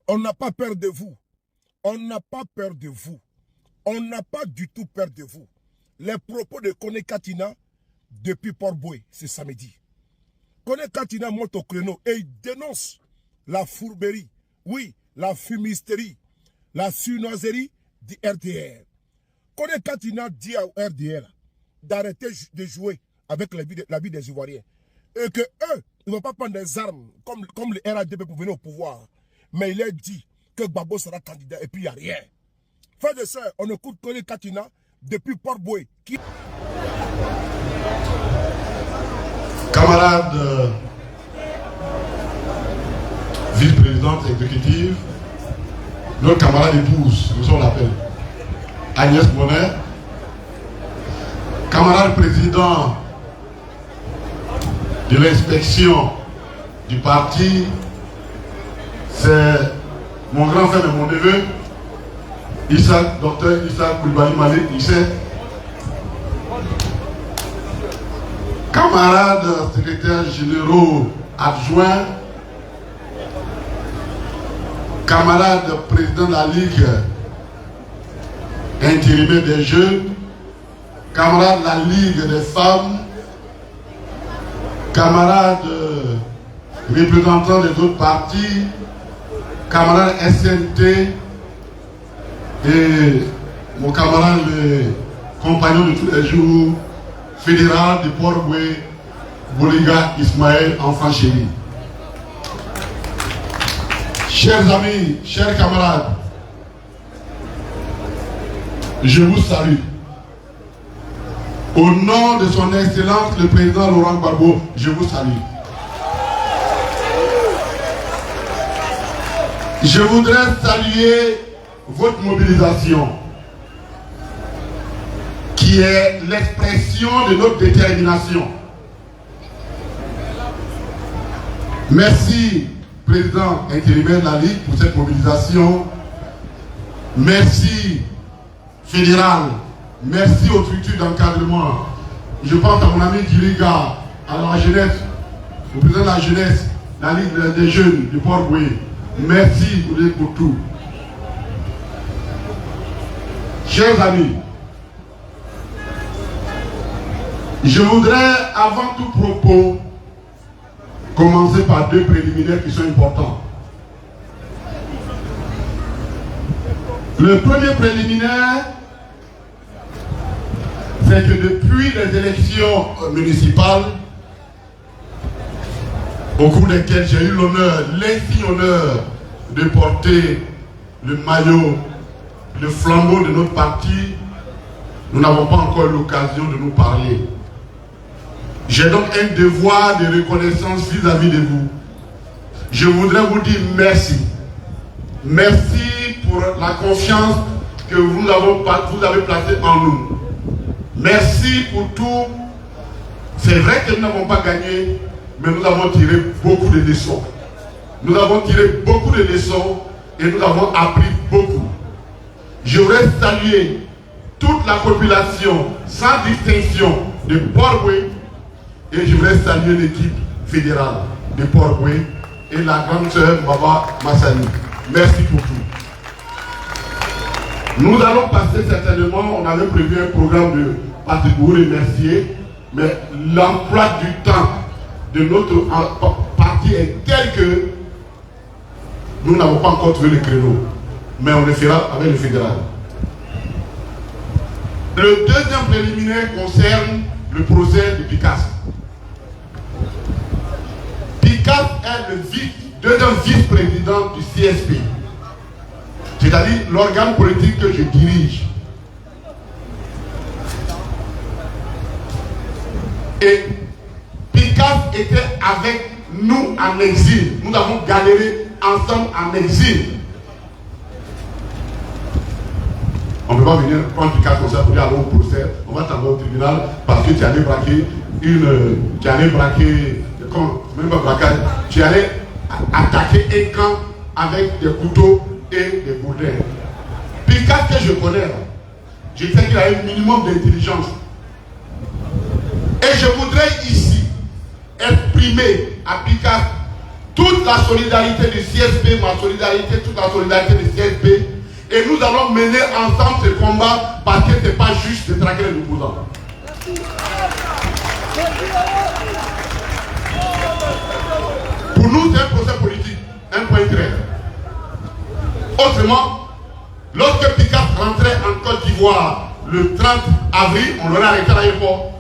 On n'a pas peur de vous. On n'a pas peur de vous. On n'a pas du tout peur de vous. Les propos de Kone Katina depuis Port-Boué, c'est samedi. Kone Katina monte au créneau et il dénonce la fourberie, oui, la fumisterie, la sunoiserie du RDR. Kone Katina dit au RDR d'arrêter de jouer avec la vie des Ivoiriens. Et que eux, ils ne vont pas prendre des armes comme le RADP pour venir au pouvoir. Mais il a dit que Gbagbo sera candidat et puis il n'y a rien. Frère de soeur, on écoute Kone Katina depuis Port-Boué. Camarade vice-présidente exécutive, notre camarade épouse, nous on l'appelle Agnès Monet, camarade président de l'inspection du parti, c'est mon grand frère et mon neveu, docteur Issa Coulibaly Malik Issé, camarades secrétaires généraux adjoints, camarades président de la Ligue intérimaire des jeunes, camarades de la Ligue des femmes, camarades représentants des autres partis, camarades SNT et mon camarade le compagnon de tous les jours, fédéral de Port-Boué, Boliga Ismaël, enfant chéri. Chers amis, chers camarades, je vous salue. Au nom de son Excellence, le président Laurent Gbagbo, je vous salue. Je voudrais saluer votre mobilisation, qui est l'expression de notre détermination. Merci, président intérimaire de la Ligue, pour cette mobilisation. Merci, fédéral. Merci aux structures d'encadrement. Je pense à mon ami Diriga, à la jeunesse, au président de la jeunesse, la Ligue des jeunes du Port-Boué. Merci pour tout. Chers amis, je voudrais, avant tout propos, commencer par deux préliminaires qui sont importants. Le premier préliminaire, c'est que depuis les élections municipales, au cours desquelles j'ai eu l'honneur, l'insigne honneur de porter le maillot, le flambeau de notre parti, nous n'avons pas encore l'occasion de nous parler. J'ai donc un devoir de reconnaissance vis-à-vis de vous. Je voudrais vous dire merci. Merci pour la confiance que vous avez placée en nous. Merci pour tout. C'est vrai que nous n'avons pas gagné, mais nous avons tiré beaucoup de leçons. Nous avons tiré beaucoup de leçons et nous avons appris beaucoup. Je voudrais saluer toute la population sans distinction de Port-Boué et je voudrais saluer l'équipe fédérale de Port-Boué et la grande sœur Baba Massani. Merci pour tout. Nous allons passer certainement, on avait prévu un programme de parti pour vous remercier, mais l'emploi du temps de notre parti est tel que nous n'avons pas encore trouvé le créneau, mais on le fera avec le fédéral. Le deuxième préliminaire concerne le procès de Picasso. Picasso est le deuxième vice-président du CSP, c'est-à-dire l'organe politique que je dirige. Et Picasso était avec nous en exil. Nous avons galéré ensemble en exil. On ne peut pas venir prendre Picasso comme ça pour dire allons au procès, on va t'envoyer au tribunal parce que tu allais braquer même pas braquage, tu allais attaquer un camp avec des couteaux et des bourdins. Picasso que je connais, je sais qu'il a un minimum d'intelligence. Et je voudrais ici exprimer à Picasso toute la solidarité du CSP, ma solidarité, toute la solidarité du CSP, et nous allons mener ensemble ce combat parce que ce n'est pas juste de traquer les opposants. Pour nous, c'est un procès politique, un point très. Autrement, lorsque Picard rentrait en Côte d'Ivoire le 30 avril, on l'aurait arrêté à l'aéroport.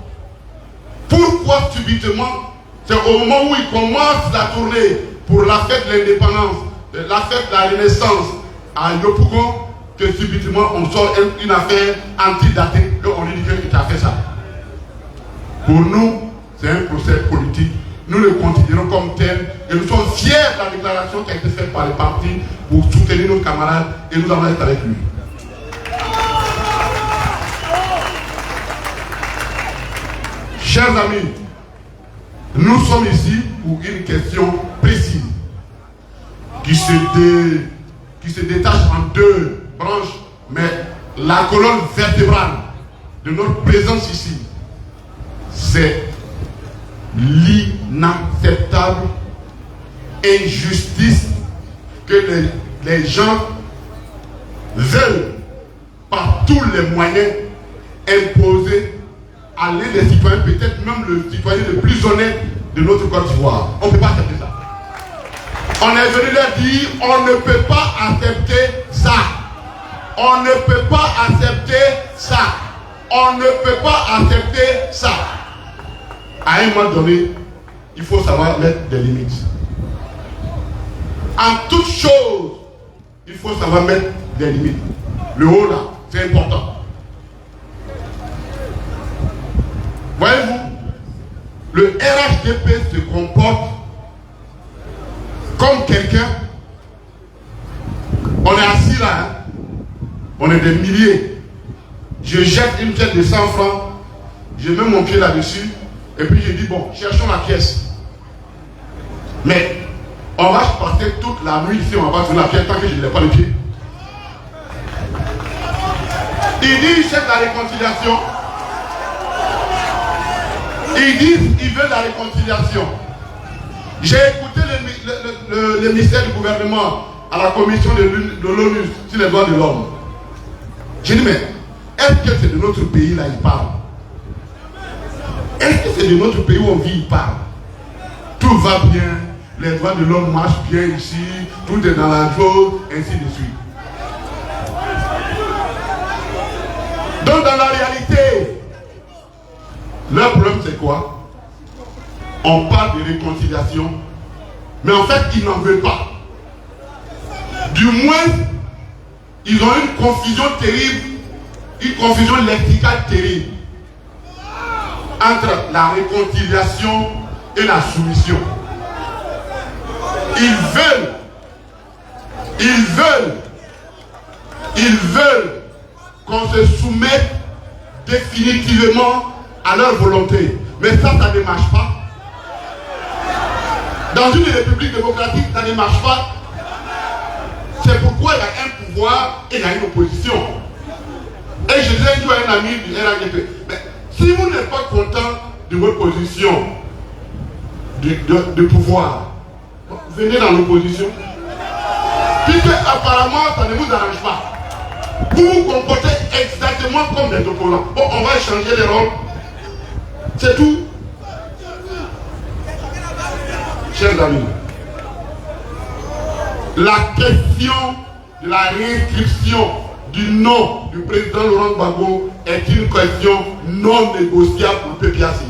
Pourquoi subitement, c'est au moment où il commence la tournée pour la fête de l'indépendance, la fête de la Renaissance à Yopougon, que subitement on sort une affaire antidatée et on lui dit que tu as fait ça. Pour nous, c'est un procès politique. Nous le considérons comme tel et nous sommes fiers de la déclaration qui a été faite par les partis pour soutenir nos camarades et nous allons être avec lui. Chers amis, nous sommes ici pour une question précise qui se détache en deux branches, mais la colonne vertébrale de notre présence ici, c'est l'inacceptable injustice que les gens veulent par tous les moyens imposer à l'un des citoyens, peut-être même le citoyen le plus honnête de notre Côte d'Ivoire. On ne peut pas accepter ça. On est venu leur dire, on ne peut pas accepter ça. On ne peut pas accepter ça. On ne peut pas accepter ça. À un moment donné, il faut savoir mettre des limites. En toute chose, il faut savoir mettre des limites. Le haut là, c'est important. Voyez-vous, le RHDP se comporte comme quelqu'un. On est assis là, hein? On est des milliers. Je jette une pièce de 100 francs, je mets mon pied là-dessus, et puis je dis, bon, cherchons la pièce. Mais on va passer toute la nuit ici, on va sur la pièce tant que je ne l'ai pas le pied. Il dit, il cherche la réconciliation. Ils disent qu'ils veulent la réconciliation. J'ai écouté le ministère du gouvernement à la commission de l'ONU sur les droits de l'homme. J'ai dit, mais est-ce que c'est de notre pays là il parle? Est-ce que c'est de notre pays où on vit il parle? Tout va bien, les droits de l'homme marchent bien ici, tout est dans la chose, ainsi de suite. Donc dans la réalité, leur problème c'est quoi? On parle de réconciliation, mais en fait ils n'en veulent pas. Du moins, ils ont une confusion terrible, une confusion lexicale terrible entre la réconciliation et la soumission. Ils veulent qu'on se soumette définitivement à leur volonté. Mais ça ne marche pas. Dans une république démocratique, ça ne marche pas. C'est pourquoi il y a un pouvoir et il y a une opposition. Et je disais à un ami du RHDP, mais si vous n'êtes pas content de votre position de pouvoir, venez dans l'opposition. Puisque apparemment ça ne vous arrange pas. Vous vous comportez exactement comme des opposants. Bon, on va changer les rôles. C'est tout. Chers amis, la question de la réinscription du nom du président Laurent Gbagbo est une question non négociable pour le PPACI.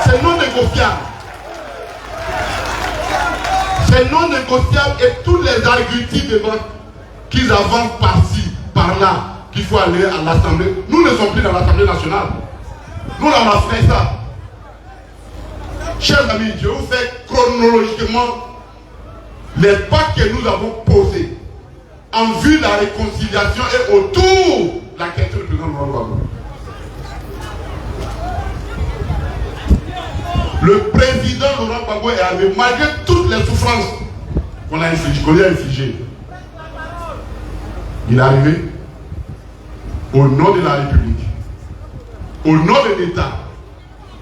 C'est non négociable. C'est non négociable et tous les arguments qu'ils avancent par-ci, par-là, qu'il faut aller à l'Assemblée. Nous ne sommes plus dans l'Assemblée nationale. Nous, on a fait ça. Chers amis, je vous fais chronologiquement les pas que nous avons posés en vue de la réconciliation et autour de la question du président Laurent Gbagbo. Le président Laurent Gbagbo est arrivé malgré toutes les souffrances qu'on a infligées. Il est arrivé au nom de la République, au nom de l'État.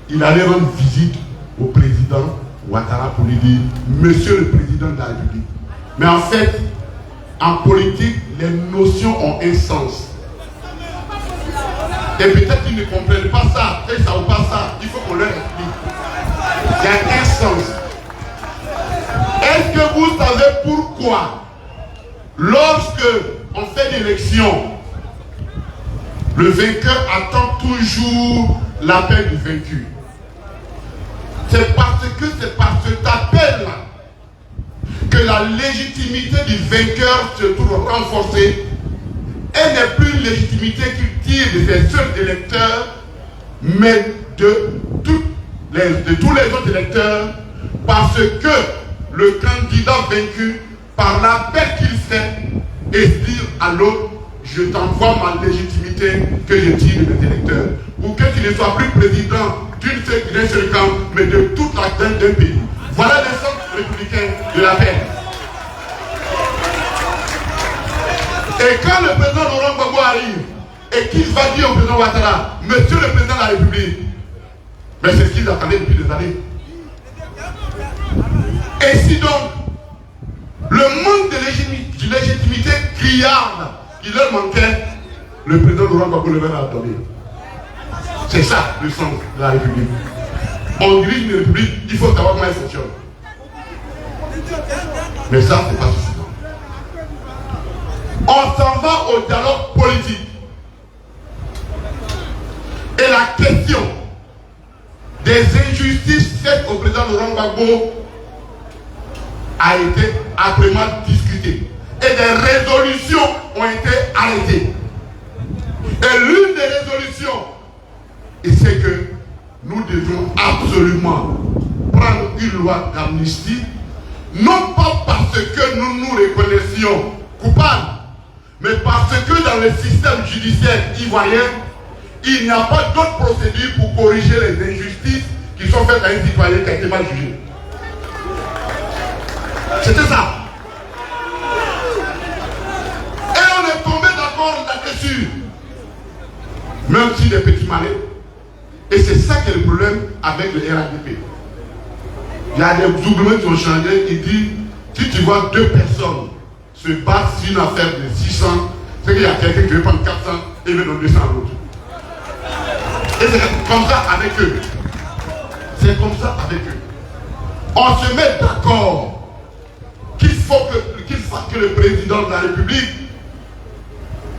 Il allait rendre visite au président Ouattara pour lui dire Monsieur le Président de la République. Mais en fait, en politique, les notions ont un sens. Et peut-être qu'ils ne comprennent pas ça, et ça ou pas ça, il faut qu'on leur explique. Il y a un sens. Est-ce que vous savez pourquoi, lorsque on fait l'élection, le vainqueur attend toujours l'appel du vaincu? C'est parce que c'est par cet appel-là que la légitimité du vainqueur se trouve renforcée. Elle n'est plus une légitimité qu'il tire de ses seuls électeurs, mais de tous les autres électeurs, parce que le candidat vaincu, par l'appel qu'il fait, dire à l'autre, je t'envoie ma légitimité que je tire de mes électeurs, pour que tu ne sois plus président d'un seul camp, mais de toute la tête d'un pays. Voilà l'essence républicain de la paix. Et quand le président Laurent Gbagbo arrive et qu'il va dire au président Ouattara, Monsieur le Président de la République, mais c'est ce qu'ils attendaient depuis des années. Et si donc le manque de légitimité criarde qui leur manquait, le président Laurent Gbagbo le verra attendre. C'est ça le sens de la République. On dirige une République, il faut savoir comment elle fonctionne. Mais ça, c'est pas suffisant. On s'en va au dialogue politique. Et la question des injustices faites au président Laurent Gbagbo a été âprement discutée. Et des résolutions ont été arrêtées. Et l'une des résolutions, c'est que nous devons absolument prendre une loi d'amnistie, non pas parce que nous nous reconnaissions coupables, mais parce que dans le système judiciaire ivoirien, il n'y a pas d'autre procédure pour corriger les injustices qui sont faites à un citoyen qui a été mal jugé. C'était ça. Et on est tombé d'accord là-dessus. Même si des petits malins. Et c'est ça qui est le problème avec le RADP. Il y a des doublements qui ont changé. Il dit, si tu vois deux personnes se battre sur une affaire de 600, c'est qu'il y a quelqu'un qui veut prendre 400 et il veut donner 200 à l'autre. Et c'est comme ça avec eux. C'est comme ça avec eux. On se met d'accord qu'il faut que le président de la République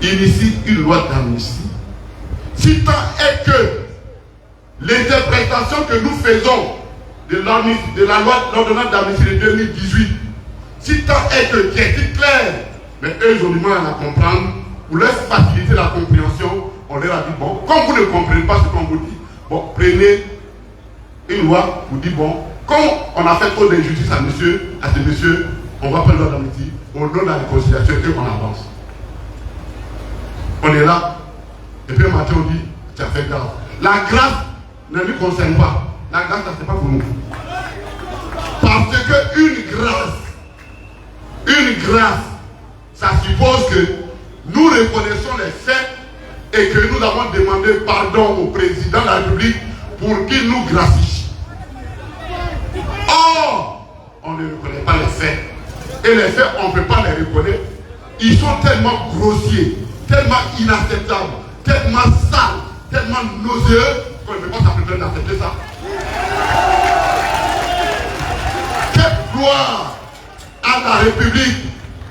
initie une loi d'amnistie. Si tant est que l'interprétation que nous faisons de la loi d'ordonnance d'amnistie de 2018, si tant est que qui est clair, mais eux ils ont du mal à la comprendre, pour leur faciliter la compréhension, on leur a dit, bon, comme vous ne comprenez pas ce qu'on vous dit, bon, prenez une loi, vous dites, bon, comme on a fait trop d'injustice à ce monsieur, on va prendre loi d'amnistie, on donne la réconciliation et on avance. On est là, et puis un matin on dit, tu as fait grâce. La grâce ne nous concerne pas. La grâce, ça c'est pas pour nous. Parce qu'une grâce, ça suppose que nous reconnaissons les faits et que nous avons demandé pardon au président de la République pour qu'il nous gracie. Or, on ne reconnaît pas les faits. Et les faits, on ne peut pas les reconnaître. Ils sont tellement grossiers, tellement inacceptables, tellement sales, tellement nauséeux qu'on ne peut pas s'appeler d'accepter ça. Quelle gloire à la République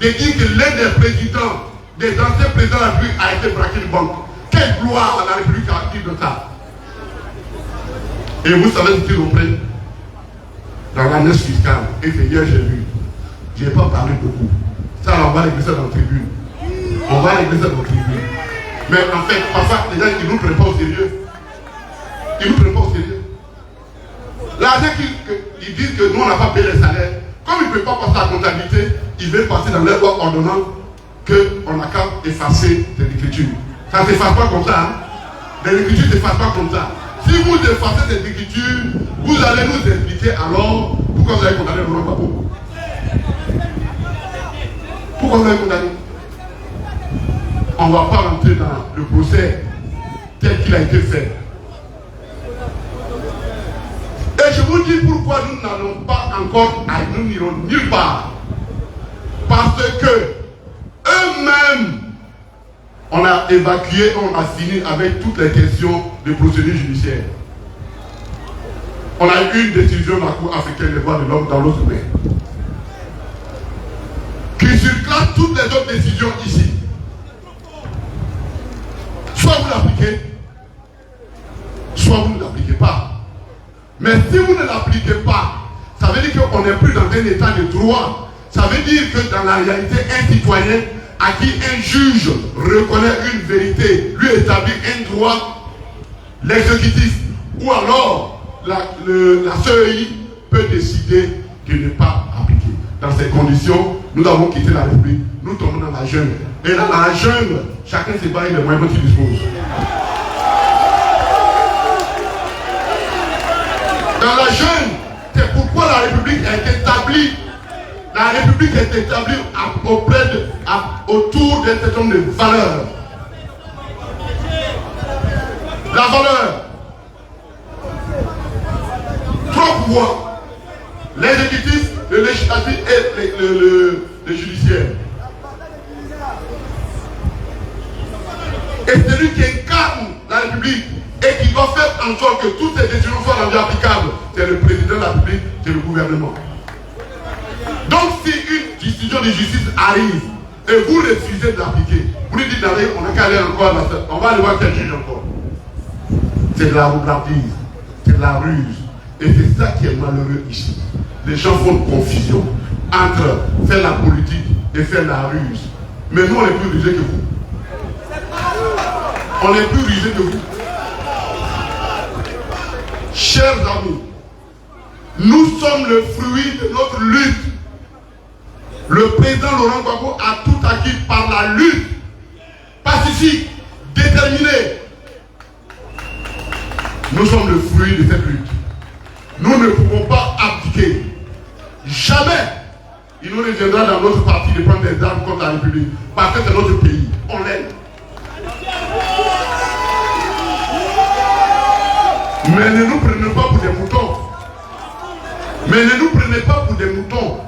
de dire que l'un des présidents, des anciens présidents de la République a été braqué une banque. Quelle gloire à la République à dire de ça. Et vous savez ce qu'ils reprennent dans l'annonce fiscale. Et c'est hier j'ai vu. Je n'ai pas parlé beaucoup. Ça, on va régler ça dans la tribune. On va régler ça dans la tribune. Mais en fait, parfois, les gens, ils ne nous prennent pas au sérieux. Ils ne nous prennent pas au sérieux. L'argent qu'ils disent que nous, on n'a pas payé les salaires, comme ils ne peuvent pas passer la comptabilité, ils veulent passer dans leur loi ordonnance qu'on n'a qu'à effacer des écritures. Ça ne s'efface pas comme ça. Hein? Les écritures ne s'effacent pas comme ça. Si vous effacez cette écriture, vous allez nous expliquer alors pourquoi vous avez condamné Laurent Gbagbo. Pourquoi vous avez condamné? On ne va pas rentrer dans le procès tel qu'il a été fait. Et je vous dis pourquoi nous n'allons pas porte, nous n'irons nulle part. Parce que eux-mêmes, on a évacué, on a fini avec toutes les questions de procédure judiciaire. On a eu une décision de la Cour africaine des droits de l'homme dans l'autre main, qui surclasse toutes les autres décisions ici. Soit vous l'appliquez, soit vous ne l'appliquez pas. Mais si vous ne l'appliquez pas, ça veut dire qu'on n'est plus dans un état de droit. Ça veut dire que dans la réalité, un citoyen à qui un juge reconnaît une vérité, lui établit un droit, l'exécutif ou alors la CEI peut décider de ne pas appliquer. Dans ces conditions, nous avons quitté la République, nous tombons dans la jungle. Et dans la jungle, chacun se bat avec les moyens dont il dispose. Dans la jungle, c'est pourquoi la République est établie. La République est établie autour d'un certain nombre de valeurs. La valeur. 3 pouvoirs. L'exécutif, le législatif et le judiciaire. Et celui qui incarne la République et qui doit faire en sorte que toutes ces décisions soient rendues applicables, c'est le président de la République, c'est le gouvernement. Donc si une décision de justice arrive et vous refusez de l'appliquer, vous lui dites d'aller, on n'a qu'à aller encore, on va aller voir quel juge encore. C'est de la roublardise, c'est de la ruse. Et c'est ça qui est malheureux ici. Les gens font une confusion entre faire la politique et faire la ruse. Mais nous, on est plus rusés que vous. On est plus rusés que vous. Chers amis, nous sommes le fruit de notre lutte. Le président Laurent Gbagbo a tout acquis par la lutte pacifique, déterminée. Nous sommes le fruit de cette lutte. Nous ne pouvons pas abdiquer. Jamais il nous reviendra dans notre parti de prendre des armes contre la République. Parce que c'est notre pays. On l'aime. Mais ne nous prenez pas pour des moutons. Mais ne nous prenez pas pour des moutons.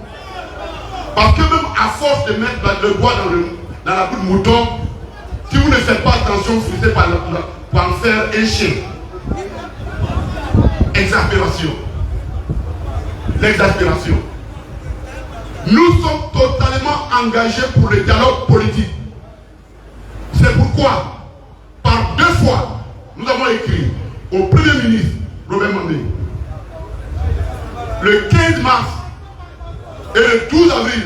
Parce que même à force de mettre le bois dans la boue de mouton, si vous ne faites pas attention, vous finissez par en faire un chien. Exaspération. L'exaspération. Nous sommes totalement engagés pour le dialogue politique. C'est pourquoi, par 2 fois, nous avons écrit au Premier ministre Robert Mandé, le 15 mars et le 12 avril,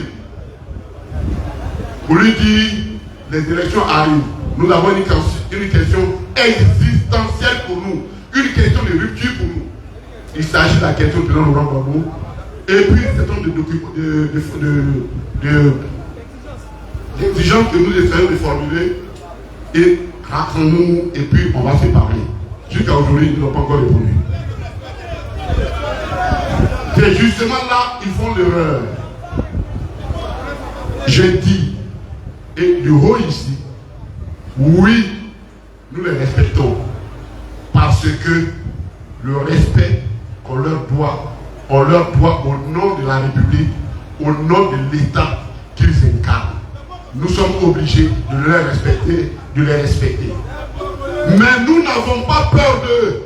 pour lui dire les élections arrivent. Nous avons une question existentielle pour nous, une question de rupture pour nous. Il s'agit de la question du président Laurent Gbagbo et puis un certain nombre d'exigences que nous essayons de formuler et raconte-nous et puis on va se parler. Jusqu'à aujourd'hui, ils n'ont pas encore répondu. C'est justement là qu'ils font l'erreur. Je dis, et du haut ici, oui, nous les respectons. Parce que le respect qu'on leur doit au nom de la République, au nom de l'État qu'ils incarnent. Nous sommes obligés de les respecter, de les respecter. Mais nous n'avons pas peur d'eux.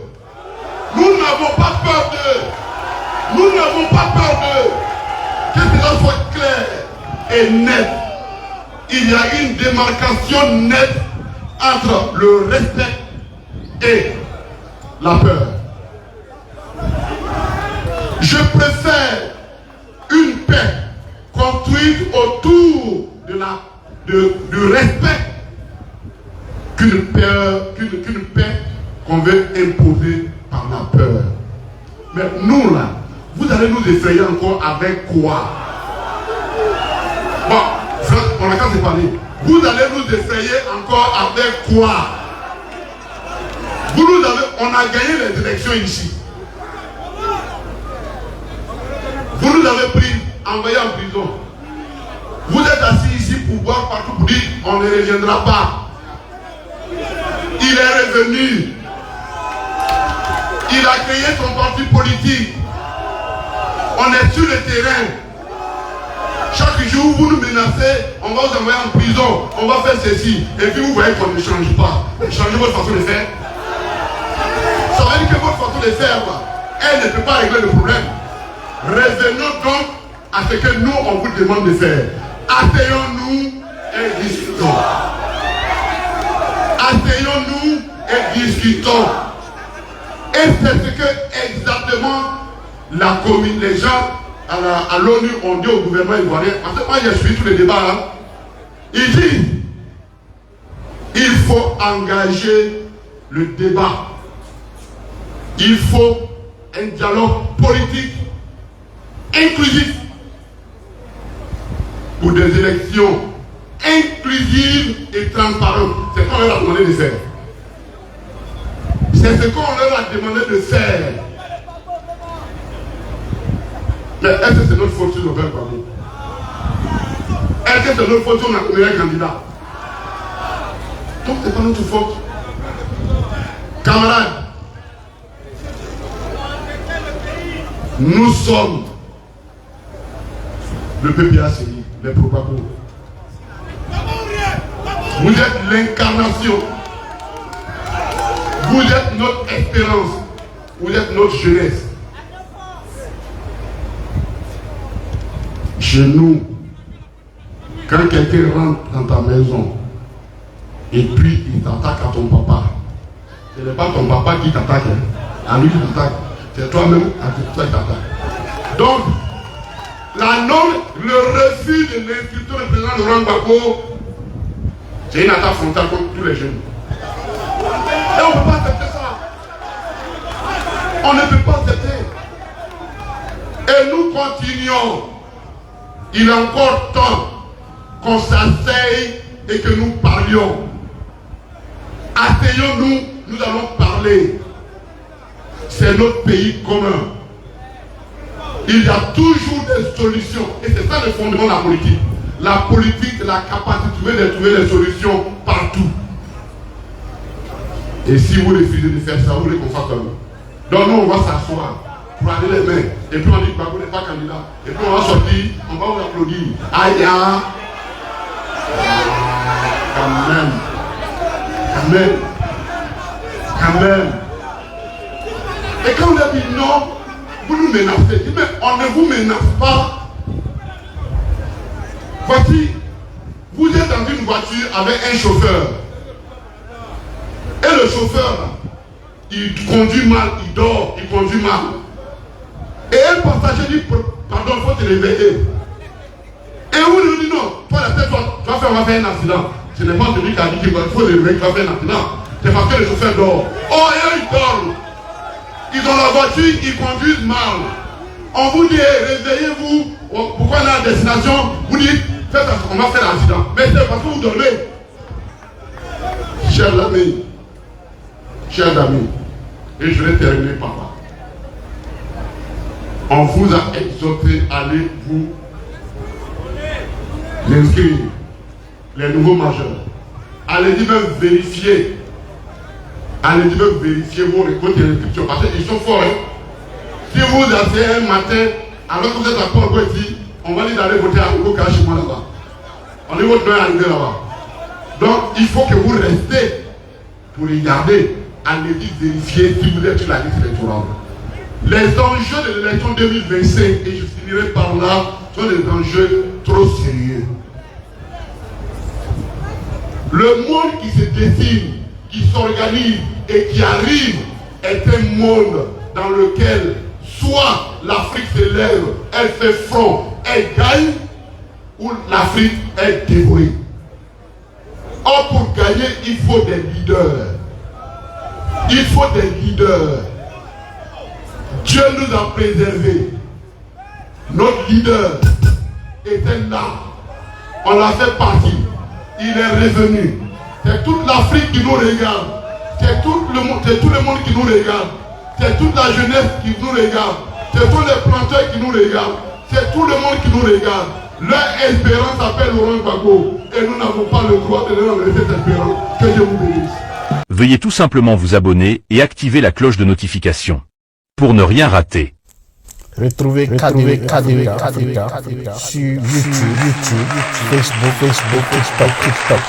Nous n'avons pas peur d'eux. Nous n'avons pas peur d'eux. Que cela soit clair et net. Il y a une démarcation nette entre le respect et la peur. Je préfère une paix construite autour du respect qu'une paix qu'on veut imposer par la peur. Mais nous là, vous allez nous effrayer encore avec quoi? Bon, on a qu'à se parler. Vous allez nous effrayer encore avec quoi? On a gagné les élections ici. Vous nous avez pris, envoyés en prison. Vous êtes assis ici pour boire partout pour dire on ne reviendra pas. Il est revenu. Il a créé son parti politique. On est sur le terrain. Chaque jour, vous nous menacez, on va vous envoyer en prison, on va faire ceci. Et puis vous voyez qu'on ne change pas. Changez votre façon de faire. Ça veut dire que votre façon de faire, elle ne peut pas régler le problème. Revenons donc à ce que nous, on vous demande de faire. Asseyons-nous et discutons. Asseyons-nous et discutons. Et c'est ce que exactement les gens à l'ONU ont dit au gouvernement ivoirien. Parce que moi j'ai suivi tous les débats là. Ils disent il faut engager le débat. Il faut un dialogue politique inclusif pour des élections inclusives et transparentes. C'est ce qu'on leur a demandé de faire. C'est ce qu'on leur a demandé de faire. Mais est-ce que c'est notre faute sur le peuple Gbagbo? Est-ce que c'est notre faute sur notre meilleur candidat? Donc c'est pas notre faute. Camarades, nous sommes le PPACI, les Pro-Gbagbo. Vous êtes l'incarnation. Vous êtes notre espérance. Vous êtes notre jeunesse. Chez nous, quand quelqu'un rentre dans ta maison et puis il t'attaque à ton papa, ce n'est pas ton papa qui t'attaque, à lui qui t'attaque, c'est toi-même à toi qui t'attaque. Donc, la norme, le refus de l'instructeur du président Laurent Gbagbo, c'est une attaque frontale contre tous les jeunes. Et on ne peut pas accepter ça. On ne peut pas accepter. Et nous continuons. Il est encore temps qu'on s'asseye et que nous parlions. Asseyons-nous, nous allons parler. C'est notre pays commun. Il y a toujours des solutions. Et c'est ça le fondement de la politique. La politique, c'est la capacité de trouver des solutions partout. Et si vous refusez de faire ça, vous voulez qu'on fasse comme nous. Donc nous, on va s'asseoir pour aller les mains. Et puis on dit que Gbagbo n'est pas candidat. Et puis on va sortir, on va vous applaudir. Aïe, aïe. Quand même. Quand même. Quand même. Et quand on a dit non, vous nous menacez. Mais on ne vous menace pas. Voici, vous êtes dans une voiture avec un chauffeur. Et le chauffeur, il conduit mal, il dort, il conduit mal. Et un passager dit, pardon, il faut te réveiller. Et vous lui dites non, toi la tête, tu vas faire un accident. Ce n'est pas celui qui a dit qu'il faut le réveiller, tu vas faire un accident. C'est parce que le chauffeur dort. Oh, et eux, ils dorment. Ils ont la voiture, ils conduisent mal. On vous dit, réveillez-vous. Pourquoi on est à destination? Vous dites, faites ça, on va faire l'accident. Mais c'est parce que vous dormez. Chers amis, et je vais terminer par là. On vous a exhorté à aller vous inscrire, les nouveaux majeurs. Allez-y même vérifier. Allez-y même vérifier vos inscriptions. Parce qu'ils sont forts. Hein? Si vous asseyez un matin, alors que vous êtes à Port ici, on va dire d'aller voter à Okoka chez moi là-bas. On dit votre nom est arrivé là-bas. Donc il faut que vous restez pour regarder. Allez-y vérifier si vous êtes sur la liste électorale. Les enjeux de l'élection 2025, et je finirai par là, sont des enjeux trop sérieux. Le monde qui se dessine, qui s'organise et qui arrive est un monde dans lequel soit l'Afrique se lève, elle fait front, elle gagne, ou l'Afrique est dévouée. Or, pour gagner, il faut des leaders. Il faut des leaders. Dieu nous a préservés. Notre leader était là. On l'a fait partie. Il est revenu. C'est toute l'Afrique qui nous regarde. C'est tout le monde qui nous regarde. C'est toute la jeunesse qui nous regarde. C'est tous les planteurs qui nous regardent. C'est tout le monde qui nous regarde. Leur espérance s'appelle Laurent Gbagbo. Et nous n'avons pas le droit de leur enlever cette espérance. Que Dieu vous bénisse. Veuillez tout simplement vous abonner et activer la cloche de notification pour ne rien rater. Retrouvez KDV Africa sur YouTube, Facebook, TikTok.